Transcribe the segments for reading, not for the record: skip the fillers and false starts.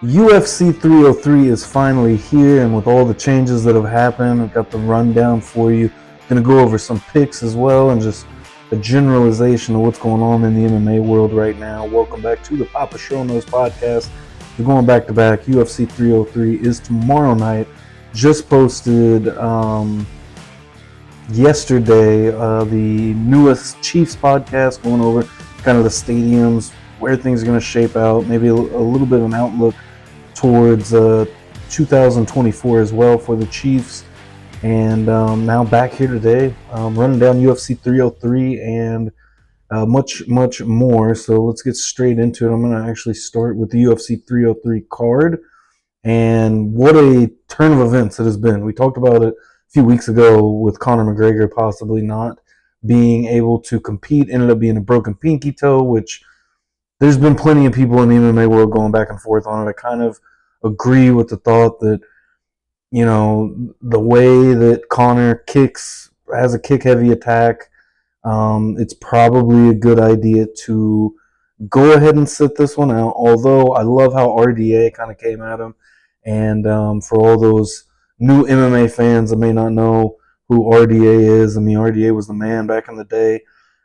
UFC 303 is finally here, and with all the changes that have happened, I've got the rundown for you. Going to go over some picks as well, and just a generalization of what's going on in the MMA world right now. Welcome back to the Papa Schro Knows podcast. We're going back to back. UFC 303 is tomorrow night. Just posted yesterday the newest Chiefs podcast, going over kind of the stadiums, where things are going to shape out, maybe a little bit of an outlook towards 2024 as well for the Chiefs. And now back here today, running down UFC 303 and much more. So let's get straight into it. I'm going to actually start with the UFC 303 card. And what a turn of events it has been. We talked about it a few weeks ago with Conor McGregor possibly not being able to compete. Ended up being a broken pinky toe, which there's been plenty of people in the MMA world going back and forth on it. I kind of agree with the thought that, you know, the way that Conor kicks, has a kick-heavy attack, it's probably a good idea to go ahead and sit this one out. Although I love how RDA kind of came at him. And for all those new MMA fans that may not know who RDA is, I mean, RDA was the man back in the day.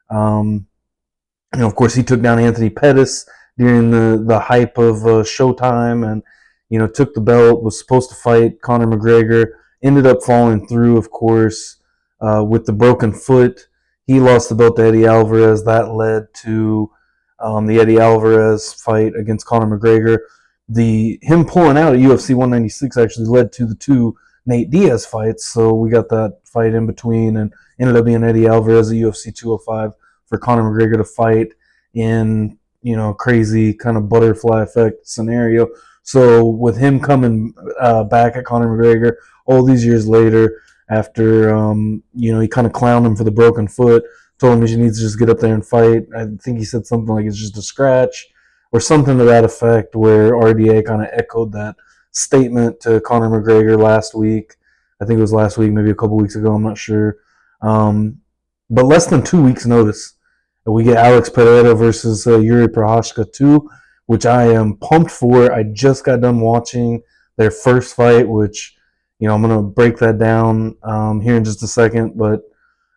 Of course, he took down Anthony Pettis during the hype of Showtime, and took the belt. Was supposed to fight Conor McGregor. Ended up falling through, of course, with the broken foot. He lost the belt to Eddie Alvarez. That led to the Eddie Alvarez fight against Conor McGregor. Him pulling out at UFC 196 actually led to the two Nate Diaz fights. So we got that fight in between, and ended up being Eddie Alvarez at UFC 205 for Conor McGregor to fight in crazy kind of butterfly effect scenario. So with him coming back at Conor McGregor all these years later, after he kind of clowned him for the broken foot, told him he needs to just get up there and fight. I think he said something like it's just a scratch or something to that effect, where RDA kind of echoed that statement to Conor McGregor last week. I think it was last week, maybe a couple weeks ago, I'm not sure. But less than 2 weeks notice, we get Alex Pereira versus Yuri Prochazka 2, which I am pumped for. I just got done watching their first fight, which, I'm going to break that down here in just a second. But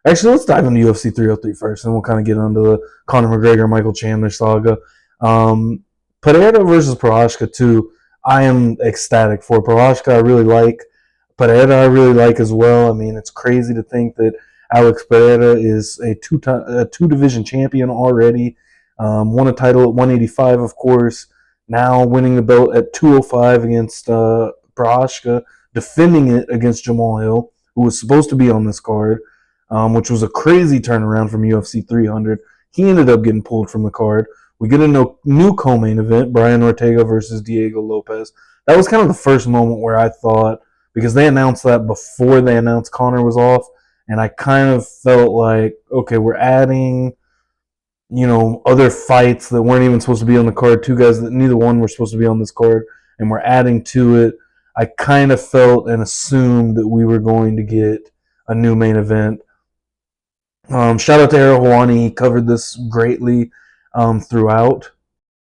actually, let's dive into UFC 303 first, and we'll kind of get into the Conor McGregor-Michael Chandler saga. Pereira versus Prochazka 2, I am ecstatic for. Prochazka I really like. Pereira I really like as well. I mean, it's crazy to think that Alex Pereira is a two-division champion already. Won a title at 185, of course. Now winning the belt at 205 against Prochazka, defending it against Jamal Hill, who was supposed to be on this card, which was a crazy turnaround from UFC 300. He ended up getting pulled from the card. We get a new co-main event, Brian Ortega versus Diego Lopez. That was kind of the first moment where I thought, because they announced that before they announced Conor was off, and I kind of felt like, okay, we're adding, other fights that weren't even supposed to be on the card, two guys that neither one were supposed to be on this card, and we're adding to it. I kind of felt and assumed that we were going to get a new main event. Shout out to Ariel Helwani. He covered this greatly throughout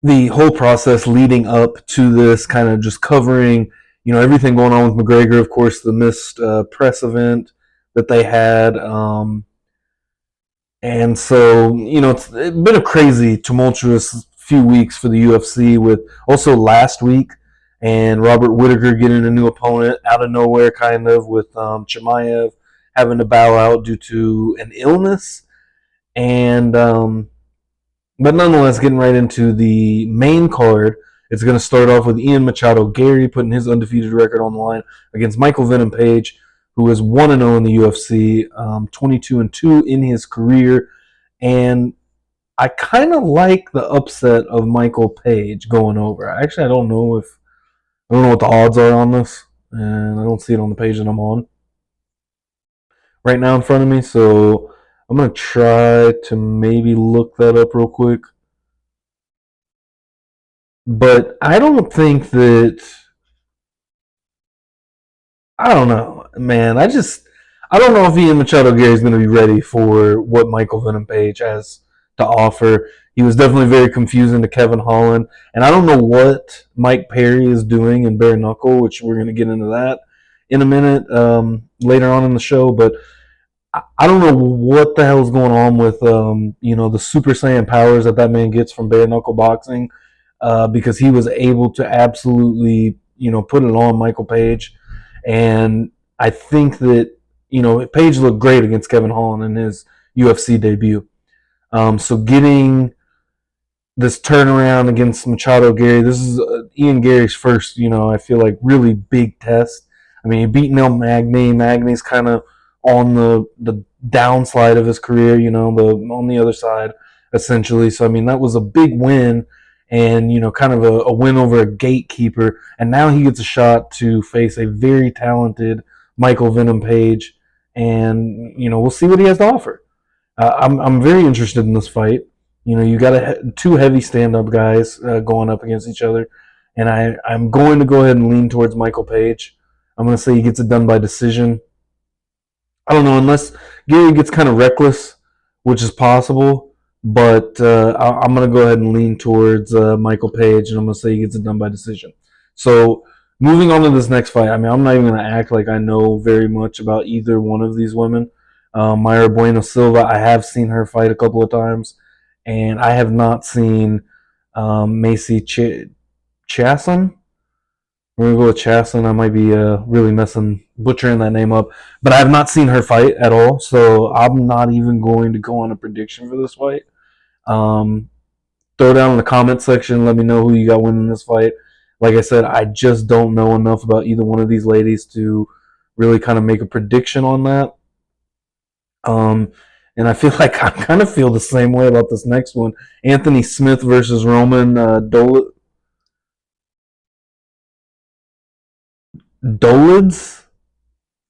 the whole process leading up to this, kind of just covering, everything going on with McGregor. Of course, the missed press event that they had. And so, it's been a crazy, tumultuous few weeks for the UFC, with also last week and Robert Whittaker getting a new opponent out of nowhere, kind of, with Chimaev having to bow out due to an illness. And but nonetheless, getting right into the main card, it's going to start off with Ian Machado Gary putting his undefeated record on the line against Michael Venom Page, who is 1-0 in the UFC, 22-2 in his career. And I kind of like the upset of Michael Page going over. Actually, I don't know what the odds are on this, and I don't see it on the page that I'm on right now in front of me. So I'm going to try to maybe look that up real quick. But I don't think that... I don't know, man. I don't know if Ian Machado Gary is going to be ready for what Michael Venom Page has to offer. He was definitely very confusing to Kevin Holland. And I don't know what Mike Perry is doing in bare knuckle, which we're going to get into that in a minute later on in the show. But I don't know what the hell is going on with the Super Saiyan powers that man gets from bare knuckle boxing, because he was able to absolutely put it on Michael Page, and I think that Page looked great against Kevin Holland in his UFC debut. So getting this turnaround against Machado Gary, this is Ian Gary's first, I feel like really big test. I mean, he beat Neil Magny. Magny's kind of on the downslide of his career, on the other side, essentially. So, I mean, that was a big win and, kind of a win over a gatekeeper. And now he gets a shot to face a very talented Michael Venom Page. And, we'll see what he has to offer. I'm very interested in this fight. You got two heavy stand-up guys going up against each other, and I'm going to go ahead and lean towards Michael Page. I'm going to say he gets it done by decision. I don't know, unless Gary gets kind of reckless, which is possible, but I'm going to go ahead and lean towards Michael Page, and I'm going to say he gets it done by decision. So moving on to this next fight, I mean, I'm not even going to act like I know very much about either one of these women. Mayra Bueno Silva, I have seen her fight a couple of times, and I have not seen Macy Chiasson. We're going to go with Chiasson. I might be really butchering that name up, but I have not seen her fight at all, so I'm not even going to go on a prediction for this fight. Throw down in the comment section. Let me know who you got winning this fight. Like I said, I just don't know enough about either one of these ladies to really kind of make a prediction on that. And I feel like I kind of feel the same way about this next one. Anthony Smith versus Roman Dolids.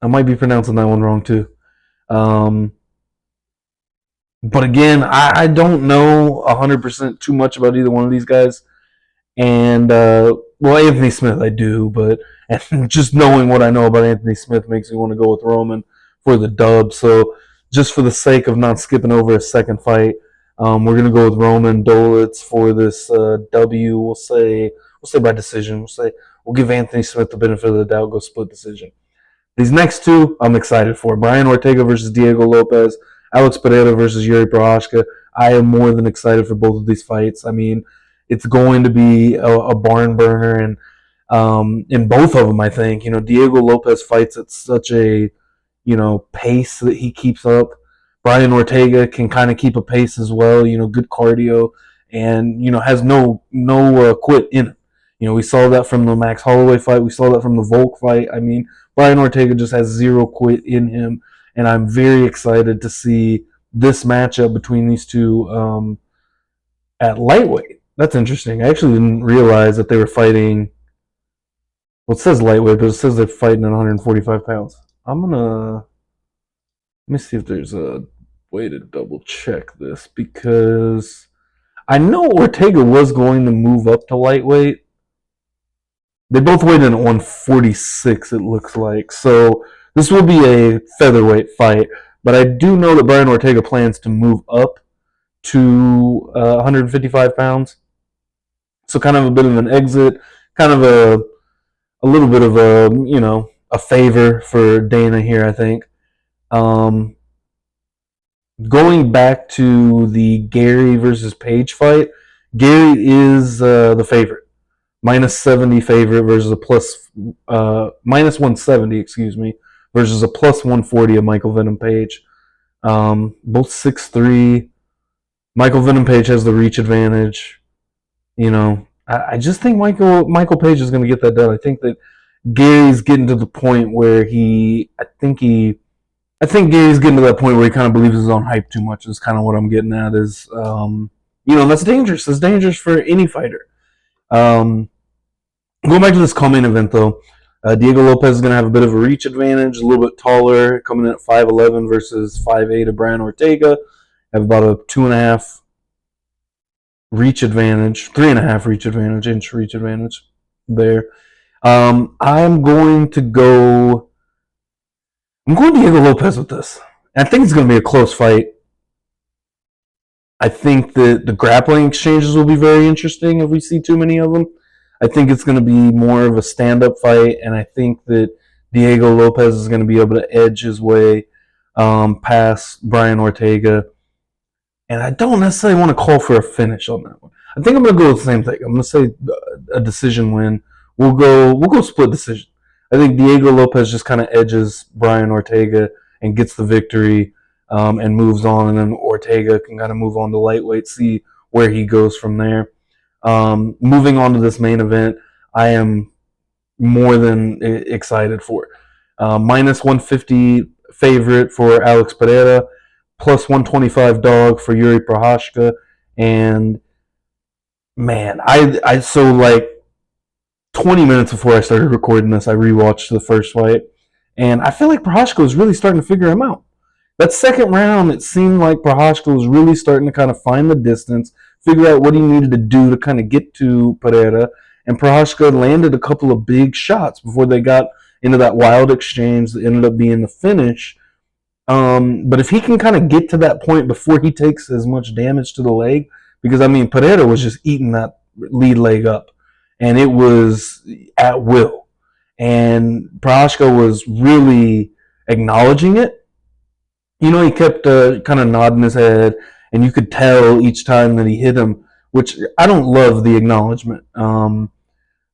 I might be pronouncing that one wrong too. But again, I don't know 100% too much about either one of these guys. And, Anthony Smith I do, but and just knowing what I know about Anthony Smith makes me want to go with Roman for the dub. So just for the sake of not skipping over a second fight, we're going to go with Roman Dolitz for this W. We'll say by decision. We'll give Anthony Smith the benefit of the doubt, go split decision. These next two, I'm excited for. Brian Ortega versus Diego Lopez. Alex Pereira versus Yuri Prochazka. I am more than excited for both of these fights. I mean, it's going to be a barn burner, and in both of them, I think. Diego Lopez fights at such a pace that he keeps up. Brian Ortega can kind of keep a pace as well. Good cardio, and has no quit in it. We saw that from the Max Holloway fight. We saw that from the Volk fight. I mean, Brian Ortega just has zero quit in him, and I'm very excited to see this matchup between these two at lightweight. That's interesting. I actually didn't realize that they were fighting. Well, it says lightweight, but it says they're fighting at 145 pounds. Let me see if there's a way to double check this, because I know Ortega was going to move up to lightweight. They both weighed in at 146, it looks like. So this will be a featherweight fight, but I do know that Brian Ortega plans to move up to 155 pounds. So kind of a bit of an exit, kind of a little bit of a favor for Dana here, I think. Going back to the Gary versus Page fight, Gary is the favorite. Minus 70 favorite versus a minus 170, excuse me, versus a plus 140 of Michael Venom Page. Both 6'3". Michael Venom Page has the reach advantage. I just think Michael Page is going to get that done. I think that Gary's getting to the point where I think Gary's getting to that point where he kind of believes his own hype too much. Is kind of what I'm getting at. Is that's dangerous. It's dangerous for any fighter. Going back to this co-main event though, Diego Lopez is going to have a bit of a reach advantage, a little bit taller, coming in at 5'11" versus 5'8" of Brian Ortega. Have about a 2.5 reach advantage, 3.5 reach advantage, inch reach advantage there. I'm going Diego Lopez with this. I think it's going to be a close fight. I think that the grappling exchanges will be very interesting if we see too many of them. I think it's going to be more of a stand-up fight, and I think that Diego Lopez is going to be able to edge his way past Brian Ortega. And I don't necessarily want to call for a finish on that one. I think I'm going to go with the same thing. I'm going to say a decision win. We'll go split decision. I think Diego Lopez just kind of edges Brian Ortega and gets the victory and moves on, and then Ortega can kind of move on to lightweight, see where he goes from there. Moving on to this main event, I am more than excited for. Minus 150 favorite for Alex Pereira, plus 125 dog for Yuri Prochazka, and man, I so like 20 minutes before I started recording this, I rewatched the first fight, and I feel like Prochazka was really starting to figure him out. That second round, it seemed like Prochazka was really starting to kind of find the distance, figure out what he needed to do to kind of get to Pereira, and Prochazka landed a couple of big shots before they got into that wild exchange that ended up being the finish. But if he can kind of get to that point before he takes as much damage to the leg, because I mean Pereira was just eating that lead leg up, and it was at will, and Prochazka was really acknowledging it. You know, he kept kind of nodding his head, and you could tell each time that he hit him, which I don't love the acknowledgement,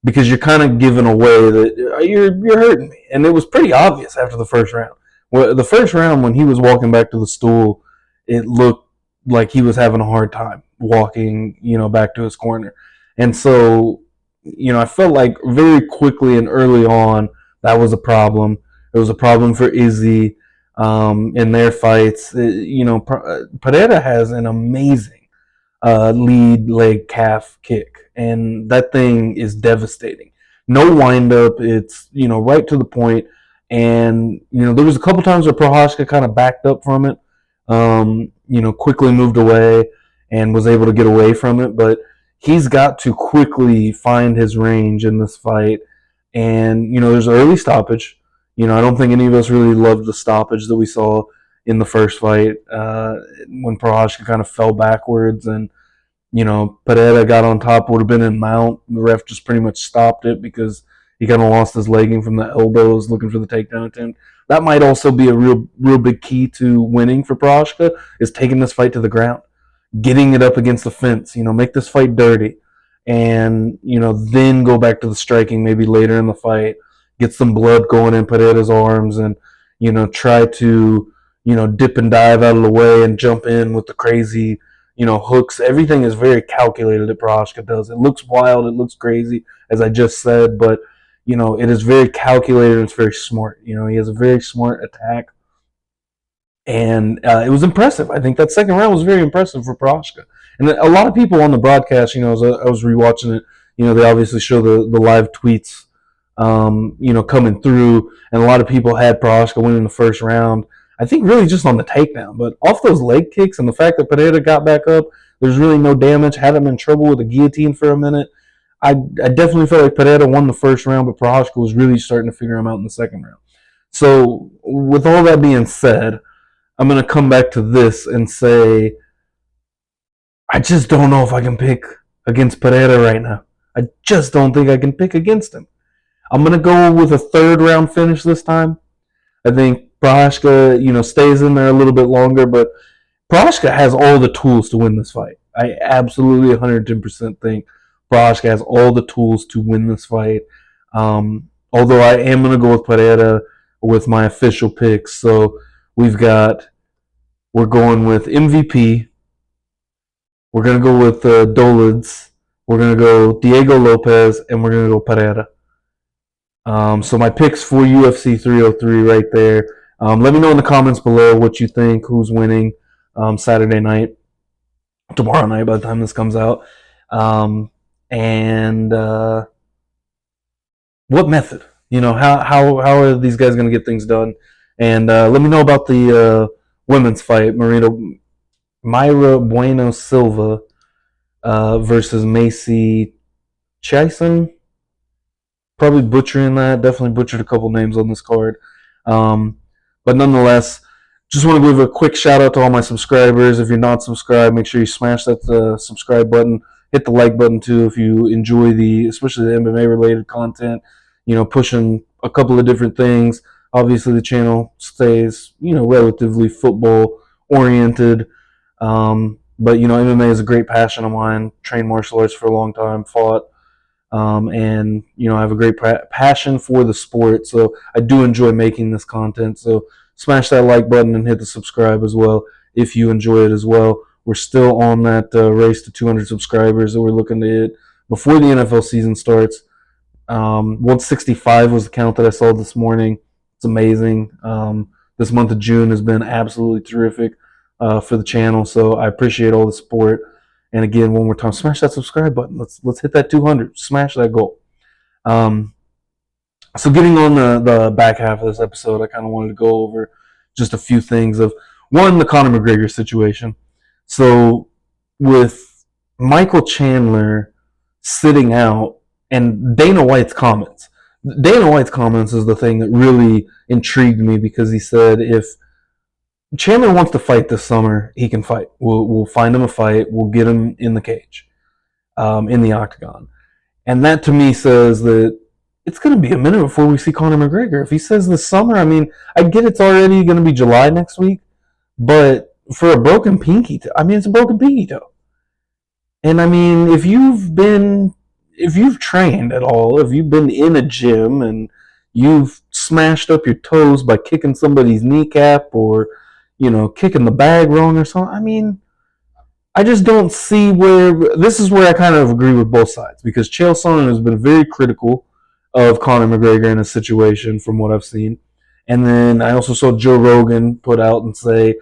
because you're kind of giving away that you're hurting me, and it was pretty obvious after the first round. Well, the first round when he was walking back to the stool, it looked like he was having a hard time walking, back to his corner, and so I felt like very quickly and early on that was a problem. It was a problem for Izzy in their fights. Pereira has an amazing lead leg calf kick, and that thing is devastating. No wind up. It's right to the point. And there was a couple times where Prochazka kind of backed up from it, quickly moved away and was able to get away from it. But he's got to quickly find his range in this fight. And there's an early stoppage. I don't think any of us really loved the stoppage that we saw in the first fight when Prochazka kind of fell backwards and Pereira got on top, would have been in mount. The ref just pretty much stopped it because he kind of lost his legging from the elbows looking for the takedown attempt. That might also be a real big key to winning for Prochazka, is taking this fight to the ground, getting it up against the fence, make this fight dirty, and then go back to the striking maybe later in the fight, get some blood going in Pereira's arms, and try to dip and dive out of the way and jump in with the crazy hooks. Everything is very calculated that Prochazka does. It looks wild, it looks crazy, as I just said, but it is very calculated and it's very smart. He has a very smart attack, and it was impressive. I think that second round was very impressive for Prochazka. And a lot of people on the broadcast, as I was rewatching it, they obviously show the live tweets, coming through, and a lot of people had Prochazka winning the first round. I think really just on the takedown, but off those leg kicks and the fact that Pereira got back up, there's really no damage, had him in trouble with a guillotine for a minute. I definitely felt like Pereira won the first round, but Prochazka was really starting to figure him out in the second round. So with all that being said, I'm going to come back to this and say I just don't know if I can pick against Pereira right now. I just don't think I can pick against him. I'm going to go with a third round finish this time. I think Prochazka, stays in there a little bit longer, but Prochazka has all the tools to win this fight. I absolutely 110% think Prochazka has all the tools to win this fight. Although I am going to go with Pereira with my official picks. So we're going with MVP. We're going to go with Dolids. We're going to go Diego Lopez, and we're going to go Pereira. So my picks for UFC 303 right there. Let me know in the comments below what you think, who's winning Saturday night, tomorrow night by the time this comes out, and what method. How are these guys going to get things done? And let me know about the women's fight, Mayra Bueno Silva versus Macy Chison. Probably butchering that. Definitely butchered a couple names on this card. But nonetheless, Just want to give a quick shout out to all my subscribers. If you're not subscribed, make sure you smash that subscribe button. Hit the like button too if you enjoy especially the MMA related content. Pushing a couple of different things. Obviously, the channel stays, relatively football oriented. But MMA is a great passion of mine. Trained martial arts for a long time, fought, and I have a great passion for the sport. So I do enjoy making this content. So smash that like button and hit the subscribe as well if you enjoy it as well. We're still on that race to 200 subscribers that we're looking to hit before the NFL season starts. 165 was the count that I saw this morning. It's amazing. This month of June has been absolutely terrific for the channel, so I appreciate all the support. And again, one more time, smash that subscribe button. Let's hit that 200. Smash that goal. So getting on the back half of this episode, I kind of wanted to go over just a few things of, one, the Conor McGregor situation. So with Michael Chandler sitting out and Dana White's comments. Dana White's comments is the thing that really intrigued me, because he said if Chandler wants to fight this summer, he can fight. We'll find him a fight. We'll get him in the cage, in the octagon. And that to me says that it's going to be a minute before we see Conor McGregor. If he says this summer, I mean, I get it's already going to be July next week, but for a broken pinky toe, it's a broken pinky toe. And I mean, if you've trained at all, if you've been in a gym and you've smashed up your toes by kicking somebody's kneecap or, kicking the bag wrong or something, I just don't see this is where I kind of agree with both sides, because Chael Sonnen has been very critical of Conor McGregor in a situation from what I've seen. And then I also saw Joe Rogan put out and say,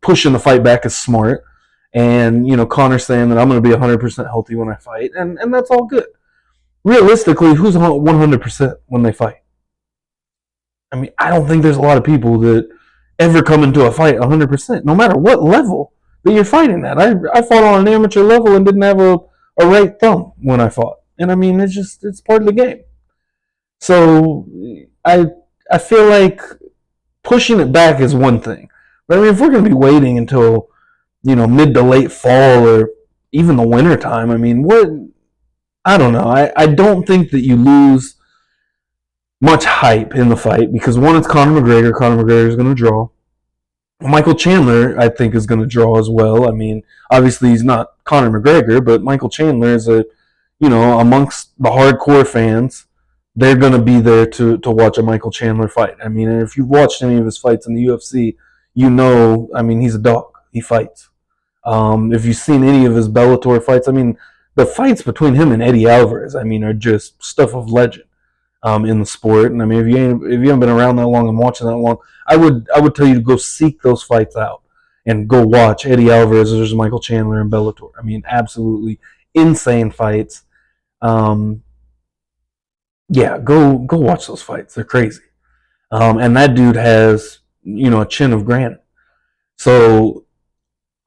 pushing the fight back is smart. And, Conor saying that I'm going to be 100% healthy when I fight. And that's all good. Realistically, who's 100% when they fight? I don't think there's a lot of people that ever come into a fight 100%, no matter what level that you're fighting at. I fought on an amateur level and didn't have a right thumb when I fought. And it's part of the game. So I feel like pushing it back is one thing. But if we're going to be waiting until, mid to late fall or even the winter time, I don't know. I don't think that you lose much hype in the fight, because one, it's Conor McGregor. Conor McGregor is going to draw. Michael Chandler, I think, is going to draw as well. Obviously he's not Conor McGregor, but Michael Chandler is amongst the hardcore fans, they're going to be there to watch a Michael Chandler fight. If you've watched any of his fights in the UFC, he's a dog. He fights. If you've seen any of his Bellator fights, the fights between him and Eddie Alvarez, are just stuff of legend in the sport. And if you haven't been around that long and watching that long, I would tell you to go seek those fights out and go watch Eddie Alvarez versus Michael Chandler in Bellator. Absolutely insane fights. Yeah, go watch those fights. They're crazy. And that dude has, a chin of granite. So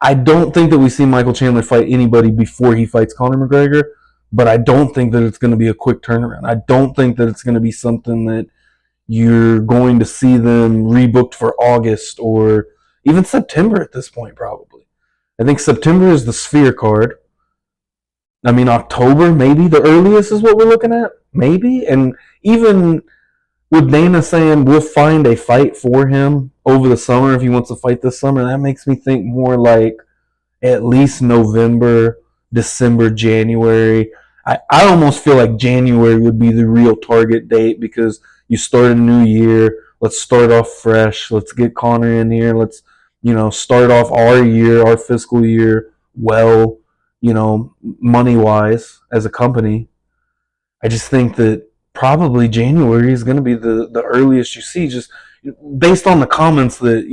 I don't think that we see Michael Chandler fight anybody before he fights Conor McGregor, but I don't think that it's going to be a quick turnaround. I don't think that it's going to be something that you're going to see them rebooked for August or even September at this point, probably. I think September is the Sphere card. October, maybe the earliest is what we're looking at. Maybe. And even with Dana saying we'll find a fight for him over the summer if he wants to fight this summer, that makes me think more like at least November, December, January. I almost feel like January would be the real target date, because you start a new year. Let's start off fresh. Let's get Conor in here. Let's, start off our fiscal year well, money-wise as a company. I just think that probably January is going to be the earliest you see, just based on the comments that,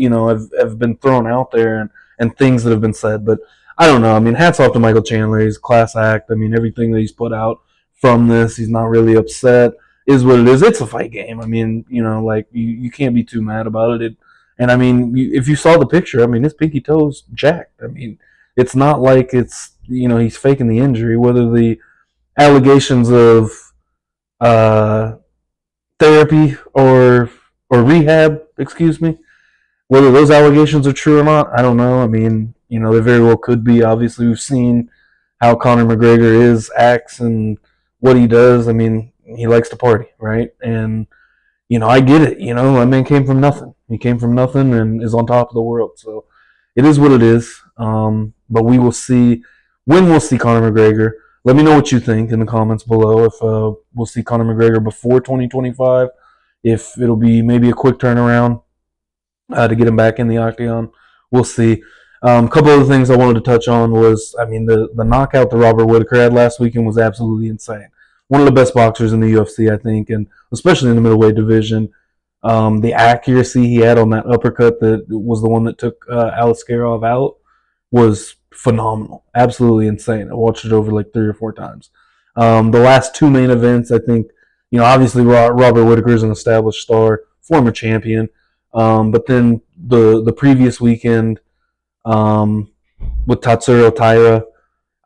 have been thrown out there and things that have been said. But I don't know. Hats off to Michael Chandler. He's a class act. Everything that he's put out from this, he's not really upset. Is what it is. It's a fight game. You can't be too mad about it. If you saw the picture, his pinky toe's jacked. It's not like it's, he's faking the injury. Whether the allegations of therapy or rehab, Whether those allegations are true or not, I don't know. I mean, they very well could be. Obviously, we've seen how Conor McGregor acts, and what he does. I mean, he likes to party, right? And I get it. That man came from nothing. He came from nothing and is on top of the world. So it is what it is. But we will see when we'll see Conor McGregor. Let me know what you think in the comments below. If we'll see Conor McGregor before 2025, if it'll be maybe a quick turnaround to get him back in the octagon, we'll see. A couple of things I wanted to touch on was, I mean, the knockout that Robert Whittaker had last weekend was absolutely insane. One of the best boxers in the UFC, I think, and especially in the middleweight division. The accuracy he had on that uppercut that was the one that took Aliskerov out was phenomenal. Absolutely insane. I watched it over like 3 or 4 times. The last 2 main events, I think, obviously Robert Whittaker is an established star, former champion. But then the previous weekend with Tatsuro Taira,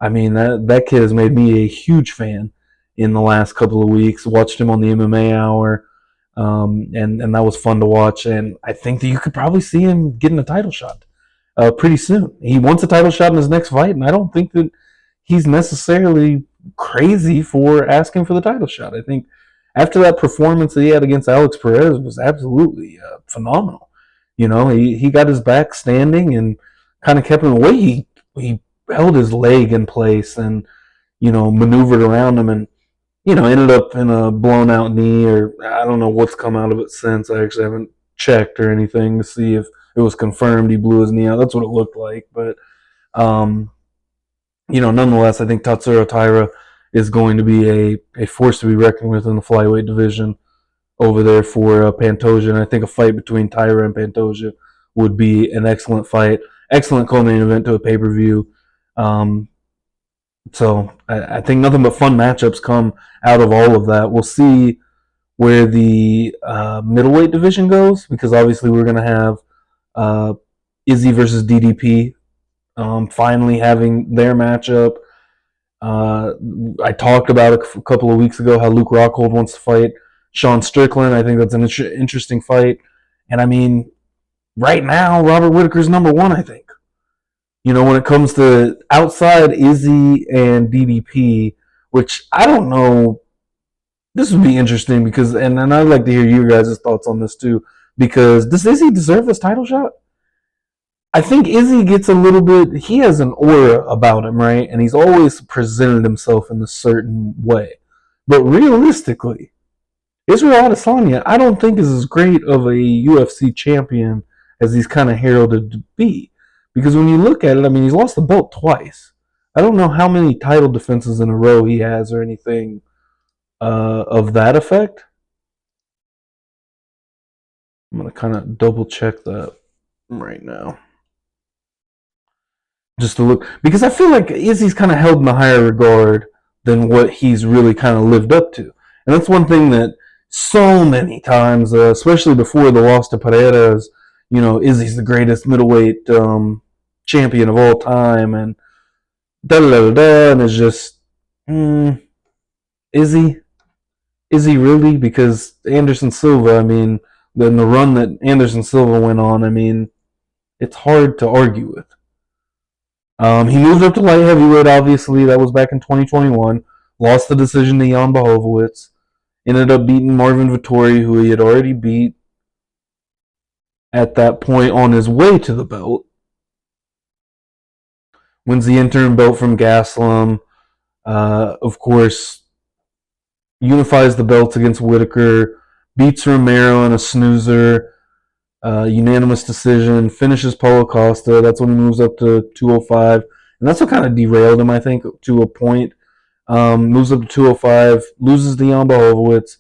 I mean, that kid has made me a huge fan in the last couple of weeks. Watched him on the MMA Hour, and that was fun to watch. And I think that you could probably see him getting a title shot pretty soon. He wants a title shot in his next fight, and I don't think that he's necessarily crazy for asking for the title shot. I think after that performance that he had against Alex Perez was absolutely phenomenal. He got his back standing and kind of kept him away. He held his leg in place and maneuvered around him, and ended up in a blown out knee, or I don't know what's come out of it since. I actually haven't checked or anything to see if it was confirmed he blew his knee out. That's what it looked like. But nonetheless, I think Tatsuro Taira is going to be a force to be reckoned with in the flyweight division over there for Pantoja. And I think a fight between Taira and Pantoja would be an excellent fight, excellent co-main event to a pay-per-view. So I think nothing but fun matchups come out of all of that. We'll see where the middleweight division goes, because obviously we're going to have Izzy versus DDP finally having their matchup. I talked about a couple of weeks ago how Luke Rockhold wants to fight Sean Strickland. I think that's an interesting fight. And I mean, right now, Robert Whittaker's number 1, I think. When it comes to outside Izzy and DDP, which I don't know, this would be interesting because, and I'd like to hear you guys' thoughts on this too, because does Izzy deserve this title shot? I think Izzy gets a little bit, he has an aura about him, right? And he's always presented himself in a certain way. But realistically, Israel Adesanya, I don't think is as great of a UFC champion as he's kind of heralded to be. Because when you look at it, I mean, he's lost the belt twice. I don't know how many title defenses in a row he has or anything of that effect. I'm going to kind of double check that right now. Just to look. Because I feel like Izzy's kind of held in a higher regard than what he's really kind of lived up to. And that's one thing that so many times, especially before the loss to Paredes, Izzy's the greatest middleweight champion of all time, and and it's just, is he really? Because Anderson Silva, I mean, then the run that Anderson Silva went on, I mean, it's hard to argue with. He moved up to light heavyweight, obviously. That was back in 2021. Lost the decision to Jan Blachowicz. Ended up beating Marvin Vettori, who he had already beat at that point on his way to the belt. Wins the interim belt from Gastelum. Of course, unifies the belts against Whittaker. Beats Romero in a snoozer. Unanimous decision. Finishes Paulo Costa. That's when he moves up to 205. And that's what kind of derailed him, I think, to a point. Moves up to 205. Loses to Jan Blachowicz.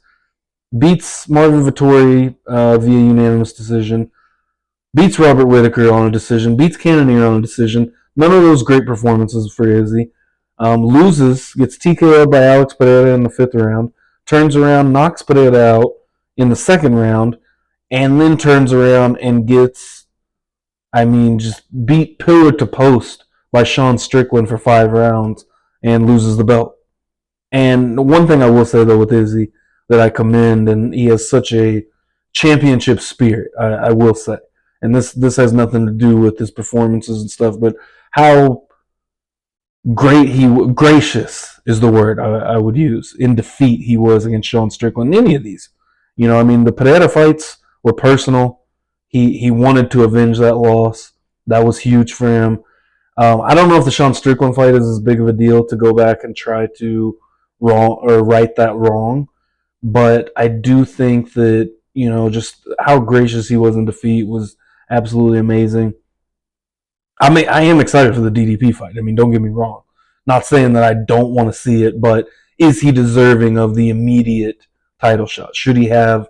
Beats Marvin Vettori via unanimous decision. Beats Robert Whittaker on a decision. Beats Cannonier on a decision. None of those great performances for Izzy. Loses, gets TKO'd by Alex Pereira in the 5th round. Turns around, knocks Pereira out in the 2nd round. And then turns around and gets, just beat pillar to post by Sean Strickland for 5 rounds and loses the belt. And one thing I will say, though, with Izzy that I commend, and he has such a championship spirit, I will say. and this has nothing to do with his performances and stuff, but how gracious is the word I would use in defeat he was against Sean Strickland. Any of these, I mean, the Pereira fights were personal. He wanted to avenge that loss. That was huge for him. I don't know if the Sean Strickland fight is as big of a deal to go back and try to right that wrong, but I do think that just how gracious he was in defeat was absolutely amazing. I am excited for the DDP fight. I mean, don't get me wrong. Not saying that I don't want to see it, but is he deserving of the immediate title shot? Should he have,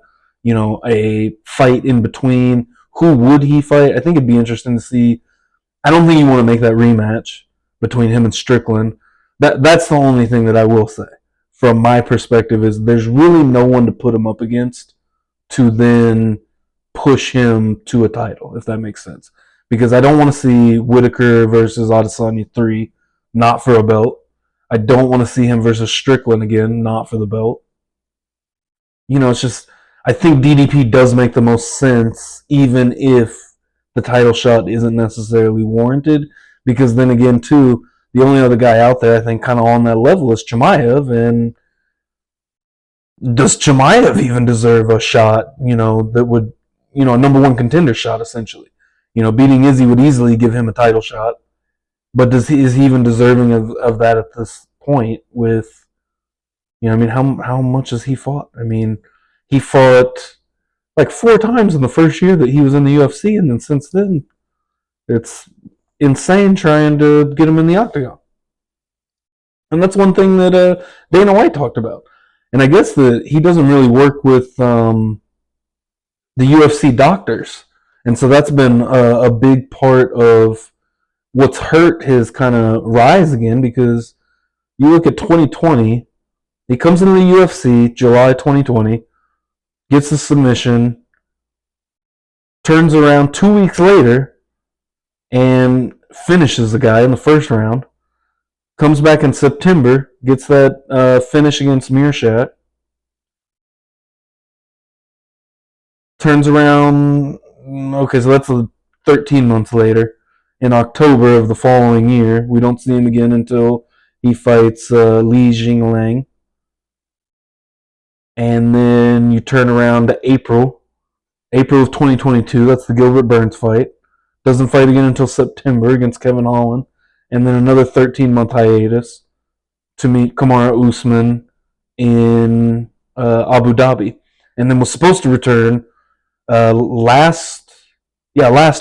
a fight in between? Who would he fight? I think it'd be interesting to see. I don't think you want to make that rematch between him and Strickland. That's the only thing that I will say from my perspective is there's really no one to put him up against to then push him to a title, if that makes sense. Because I don't want to see Whittaker versus Adesanya 3, not for a belt. I don't want to see him versus Strickland again, not for the belt. It's just, I think DDP does make the most sense, even if the title shot isn't necessarily warranted. Because then again, too, the only other guy out there, I think, kind of on that level is Chimaev. And does Chimaev even deserve a shot, that would, a number one contender shot, essentially? Beating Izzy would easily give him a title shot. But is he even deserving of that at this point with, how much has he fought? I mean, he fought like 4 times in the first year that he was in the UFC, and then since then, it's insane trying to get him in the octagon. And that's one thing that Dana White talked about. And I guess that he doesn't really work with the UFC doctors. And so that's been a big part of what's hurt his kind of rise again, because you look at 2020, he comes into the UFC July 2020, gets the submission, turns around 2 weeks later and finishes the guy in the first round, comes back in September, gets that finish against Meerschaert, turns around, okay, so that's 13 months later. In October of the following year, we don't see him again until he fights Li Jingliang. And then you turn around to April of 2022. That's the Gilbert Burns fight. Doesn't fight again until September against Kevin Holland. And then another 13-month hiatus to meet Kamaru Usman in Abu Dhabi. And then was supposed to return last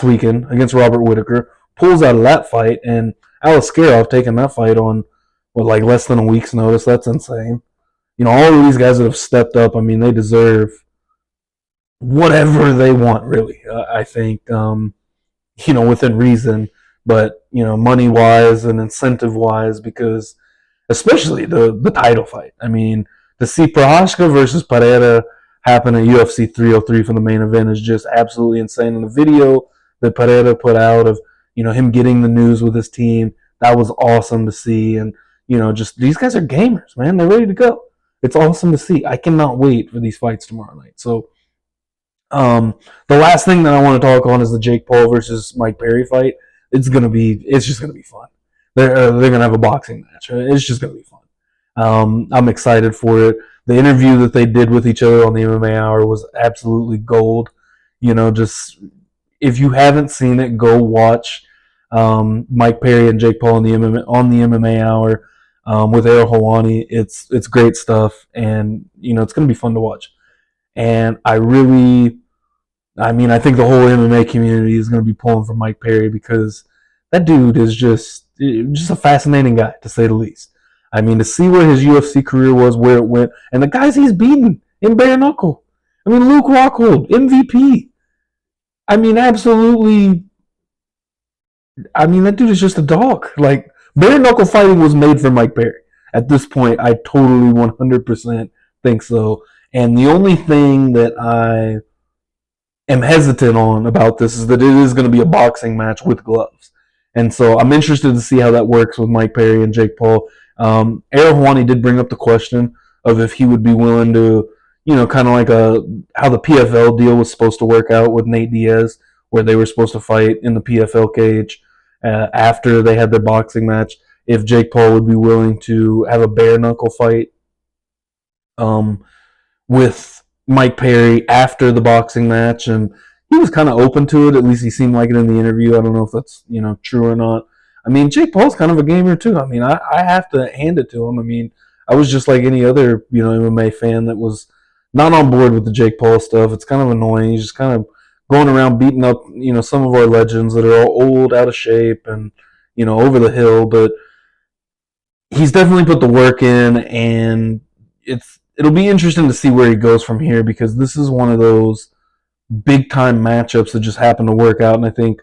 weekend against Robert Whittaker. Pulls out of that fight, and Aliskerov taking that fight on less than a week's notice. That's insane. All of these guys that have stepped up, I mean, they deserve whatever they want, really. I think, within reason, but money-wise and incentive-wise, because especially the title fight. I mean, to see Prochazka versus Pereira happen at UFC 303 for the main event is just absolutely insane. And the video that Pereira put out of him getting the news with his team, that was awesome to see. And just these guys are gamers, man. They're ready to go. It's awesome to see. I cannot wait for these fights tomorrow night. So the last thing that I want to talk on is the Jake Paul versus Mike Perry fight. It's just gonna be fun. They're gonna have a boxing match. It's just gonna be fun. I'm excited for it. The interview that they did with each other on the MMA Hour was absolutely gold. Just if you haven't seen it, go watch Mike Perry and Jake Paul on the MMA Hour with Errol Hawani. It's great stuff, and it's going to be fun to watch. And I think the whole MMA community is going to be pulling for Mike Perry, because that dude is just a fascinating guy, to say the least. I mean, to see where his UFC career was, where it went, and the guys he's beaten in bare knuckle. I mean, Luke Rockhold, MVP. I mean, absolutely. I mean, that dude is just a dog. Like, bare knuckle fighting was made for Mike Perry. At this point, I totally 100% think so. And the only thing that I am hesitant on about this is that it is going to be a boxing match with gloves. And so I'm interested to see how that works with Mike Perry and Jake Paul. Errol Hawani did bring up the question of if he would be willing to, kind of like how the PFL deal was supposed to work out with Nate Diaz, where they were supposed to fight in the PFL cage after they had their boxing match. If Jake Paul would be willing to have a bare knuckle fight with Mike Perry after the boxing match, and he was kind of open to it. At least he seemed like it in the interview. I don't know if that's true or not. I mean, Jake Paul's kind of a gamer too. I mean, I have to hand it to him. I mean, I was just like any other MMA fan that was not on board with the Jake Paul stuff. It's kind of annoying. He's just kind of going around beating up some of our legends that are all old, out of shape, and over the hill. But he's definitely put the work in, and it'll be interesting to see where he goes from here, because this is one of those big time matchups that just happened to work out. And I think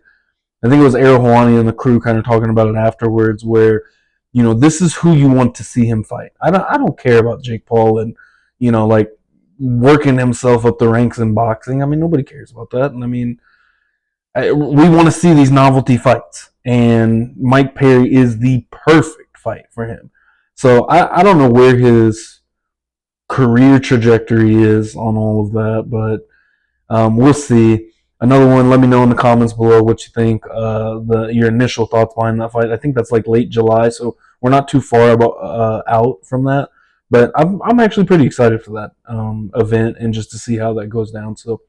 it was Errol Hawani and the crew kind of talking about it afterwards, where this is who you want to see him fight. I don't care about Jake Paul and like working himself up the ranks in boxing. I mean, nobody cares about that. And I mean, we want to see these novelty fights, and Mike Perry is the perfect fight for him. So I don't know where his career trajectory is on all of that, but we'll see. Another one, let me know in the comments below what you think, your initial thoughts behind that fight. I think that's like late July, so we're not too far out from that. But I'm actually pretty excited for that event, and just to see how that goes down. So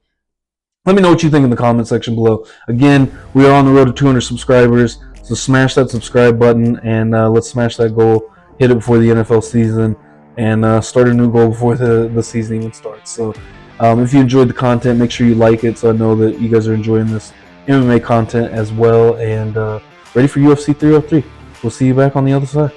let me know what you think in the comment section below. Again, we are on the road to 200 subscribers, so smash that subscribe button, and let's smash that goal, hit it before the NFL season, and start a new goal before the season even starts. So if you enjoyed the content, make sure you like it so I know that you guys are enjoying this MMA content as well, and ready for UFC 303. We'll see you back on the other side.